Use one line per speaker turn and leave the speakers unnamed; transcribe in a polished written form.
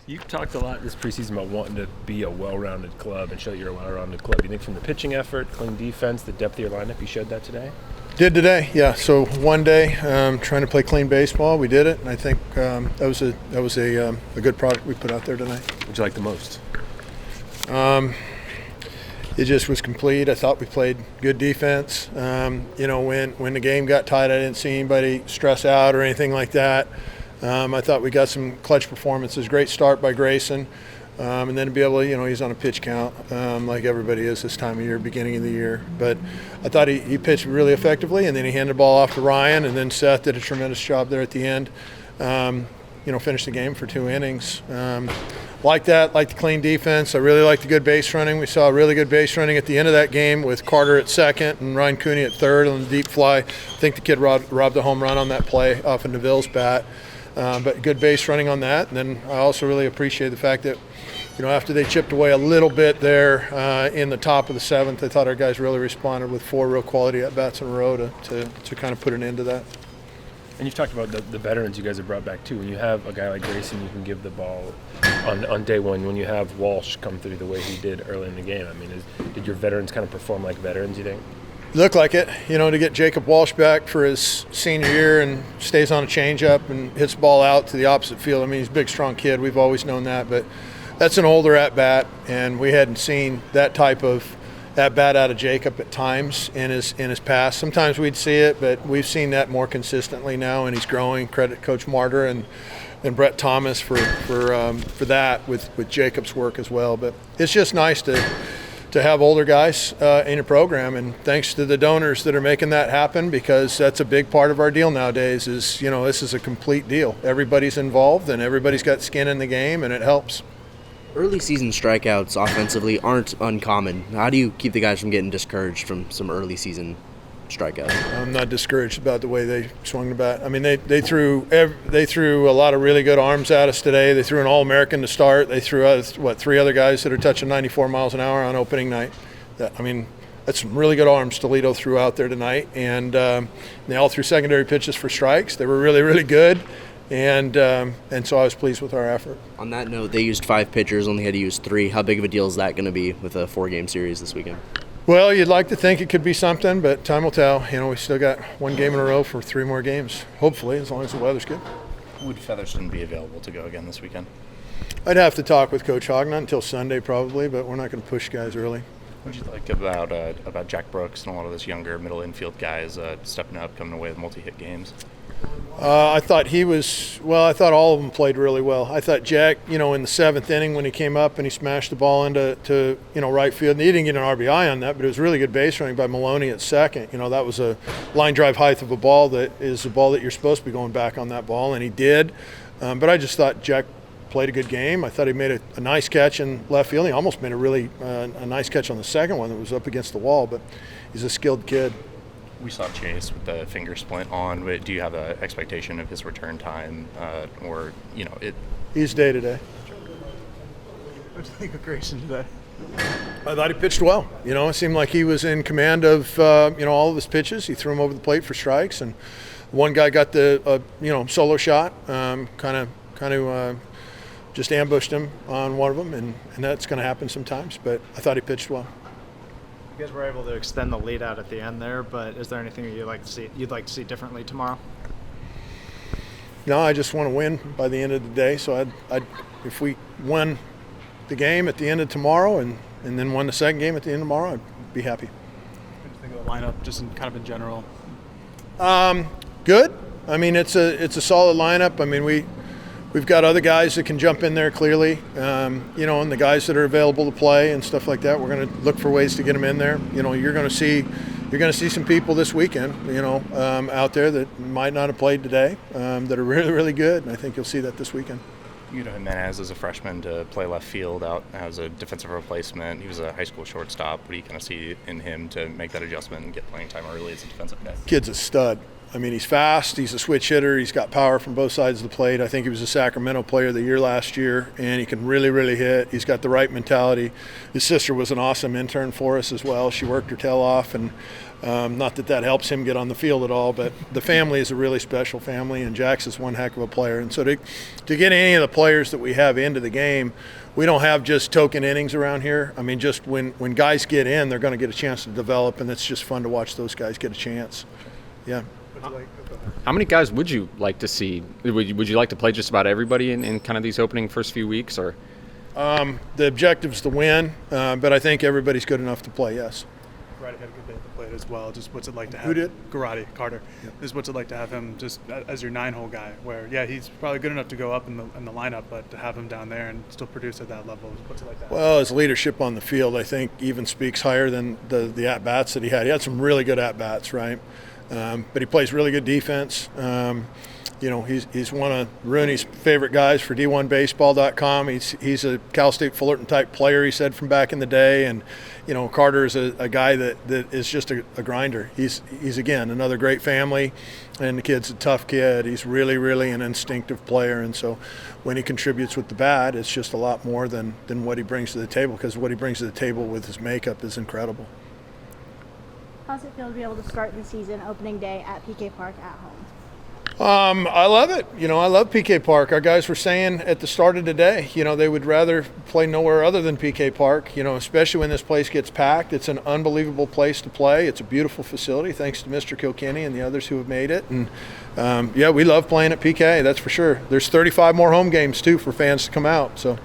You've talked a lot this preseason about wanting to be a well-rounded club and show that you're a well-rounded club. You think from the pitching effort, clean defense, the depth of your lineup, you showed that today?
Did today, yeah. So one day, trying to play clean baseball, we did it, and I think that was a good product we put out there tonight.
What'd you like the most?
It just was complete. I thought we played good defense. When the game got tight, I didn't see anybody stress out or anything like that. I thought we got some clutch performances. Great start by Grayson. And then to be able to, he's on a pitch count like everybody is this time of year, beginning of the year. But I thought he pitched really effectively, and then he handed the ball off to Ryan, and then Seth did a tremendous job there at the end. Finished the game for 2 innings. Like that, like the clean defense. I really like the good base running. We saw really good base running at the end of that game with Carter at second and Ryan Cooney at third on the deep fly. I think the kid robbed a home run on that play off of Neville's bat. But good base running on that. And then I also really appreciate the fact that, after they chipped away a little bit there in the top of the 7th, I thought our guys really responded with 4 real quality at-bats in a row to kind of put an end to that.
And you've talked about the veterans you guys have brought back too. When you have a guy like Grayson, you can give the ball on day one. When you have Walsh come through the way he did early in the game, did your veterans kind of perform like veterans, you think?
Look like it, to get Jacob Walsh back for his senior year and stays on a changeup and hits the ball out to the opposite field. He's a big, strong kid. We've always known that, but that's an older at-bat, and we hadn't seen that type of at-bat out of Jacob at times in his past. Sometimes we'd see it, but we've seen that more consistently now, and he's growing. Credit Coach Martyr and Brett Thomas for that with Jacob's work as well. But it's just nice to have older guys in your program, and thanks to the donors that are making that happen, because that's a big part of our deal nowadays is, this is a complete deal. Everybody's involved and everybody's got skin in the game, and it helps.
Early season strikeouts offensively aren't uncommon. How do you keep the guys from getting discouraged from some early season strikeouts?
I'm not discouraged about the way they swung the bat. They threw a lot of really good arms at us today. They threw an All-American to start. They threw out 3 other guys that are touching 94 miles an hour on opening night. That's some really good arms Toledo threw out there tonight, and they all threw secondary pitches for strikes. They were really, really good. And so I was pleased with our effort.
On that note, they used 5 pitchers, only had to use 3. How big of a deal is that going to be with a 4-game series this weekend?
Well, you'd like to think it could be something, but time will tell. We still got 1 game in a row for 3 more games, hopefully, as long as the weather's good.
Would Featherston be available to go again this weekend?
I'd have to talk with Coach Hogg, not until Sunday probably, but we're not going to push guys early.
What did you like about Jack Brooks and a lot of those younger middle infield guys stepping up, coming away with multi-hit games?
I thought I thought all of them played really well. I thought Jack, in the 7th inning when he came up and he smashed the ball into right field, and he didn't get an RBI on that, but it was really good base running by Maloney at second. That was a line drive height of a ball that is the ball that you're supposed to be going back on that ball, and he did. But I just thought Jack played a good game. I thought he made a nice catch in left field. He almost made a nice catch on the second one that was up against the wall, but he's a skilled kid.
We saw Chase with the finger splint on. But do you have an expectation of his return time,
He's day-to-day.
What do you think of Grayson today?
I thought he pitched well. It seemed like he was in command of all of his pitches. He threw them over the plate for strikes, and one guy got the solo shot, kind of just ambushed him on one of them, and that's going to happen sometimes. But I thought he pitched well.
You guys were able to extend the lead out at the end there, but is there anything you'd like to see differently tomorrow?
No, I just want to win by the end of the day. So if we won the game at the end of tomorrow and then won the second game at the end of tomorrow, I'd be happy.
What do you think of the lineup, just in general?
Good. It's a solid lineup. We've got other guys that can jump in there clearly, and the guys that are available to play and stuff like that. We're going to look for ways to get them in there. You're going to see some people this weekend, out there that might not have played today, that are really, really good. And I think you'll see that this weekend.
Jimenez as a freshman to play left field out as a defensive replacement. He was a high school shortstop. What do you kind of see in him to make that adjustment and get playing time early as a defensive guy?
Kid's a stud. I mean, he's fast. He's a switch hitter. He's got power from both sides of the plate. I think he was a Sacramento Player of the Year last year, and he can really, really hit. He's got the right mentality. His sister was an awesome intern for us as well. She worked her tail off, and not that that helps him get on the field at all, but the family is a really special family, and Jax is one heck of a player. And so to get any of the players that we have into the game, we don't have just token innings around here. I mean, just when guys get in, they're going to get a chance to develop, and it's just fun to watch those guys get a chance. Yeah.
How many guys would you like to see? Would you like to play just about everybody in kind of these opening first few weeks? Or
the objective's to win, but I think everybody's good enough to play, yes.
Garate had a good day at the plate as well. Just what's it like to have
Who did?
Garate, Carter.
Yep.
Just what's it like to have him just as your 9-hole guy? Where he's probably good enough to go up in the lineup, but to have him down there and still produce at that level, what's it like that?
Well, his leadership on the field, I think, even speaks higher than the at bats that he had. He had some really good at bats, right? But he plays really good defense. He's one of Rooney's favorite guys for D1Baseball.com. He's a Cal State Fullerton type player, he said, from back in the day. And Carter is a guy that is just a grinder. He's again another great family, and the kid's a tough kid. He's really, really an instinctive player, and so when he contributes with the bat, it's just a lot more than what he brings to the table, because what he brings to the table with his makeup is incredible.
How's it feel to be able to start the season opening day at PK Park at home?
I love it. I love PK Park. Our guys were saying at the start of the day, they would rather play nowhere other than PK Park, especially when this place gets packed. It's an unbelievable place to play. It's a beautiful facility, thanks to Mr. Kilkenny and the others who have made it. And, we love playing at PK, that's for sure. There's 35 more home games, too, for fans to come out, so.